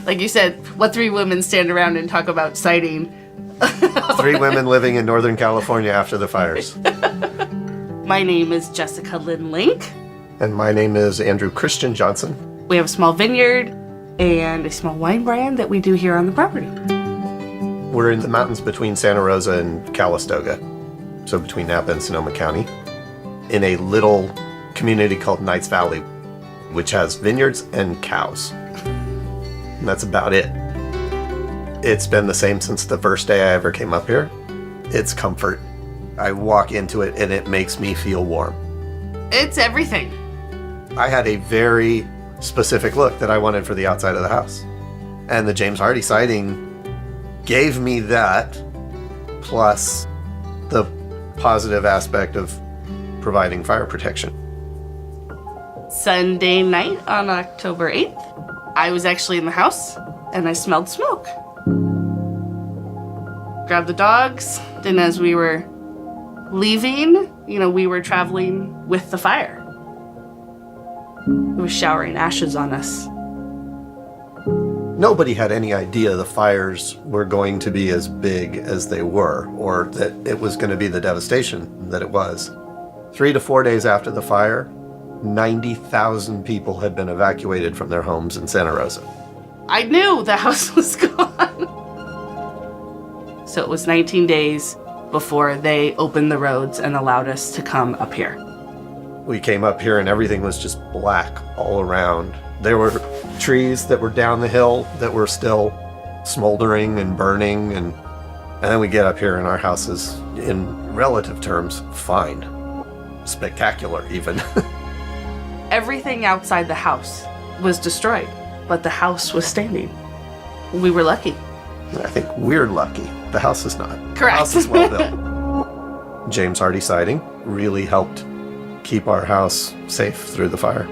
Like you said, what three women stand around and talk about siding? Three women living in Northern California after the fires. My name is Jessica Lynn Link. And my name is Andrew Christian Johnson. We have a small vineyard and a small wine brand that we do here on the property. We're in the mountains between Santa Rosa and Calistoga, so between Napa and Sonoma County, in a little community called Knights Valley, which has vineyards and cows. And that's about it. It's been the same since the first day I ever came up here. It's comfort. I walk into it and it makes me feel warm. It's everything. I had a very specific look that I wanted for the outside of the house. And the James Hardie siding gave me that, plus the positive aspect of providing fire protection. Sunday night on October 8th, I was actually in the house and I smelled smoke. Grabbed the dogs, and as we were leaving, we were traveling with the fire. It was showering ashes on us. Nobody had any idea the fires were going to be as big as they were, or that it was going to be the devastation that it was. 3 to 4 days after the fire, 90,000 people had been evacuated from their homes in Santa Rosa. I knew the house was gone. So it was 19 days before they opened the roads and allowed us to come up here. We came up here and everything was just black all around. There were trees that were down the hill that were still smoldering and burning, and then we get up here and our house is, in relative terms, fine. Spectacular, even. Everything outside the house was destroyed, but the house was standing. We were lucky. I think we're lucky. The house is not. Correct. The house is well built. James Hardie siding really helped keep our house safe through the fire.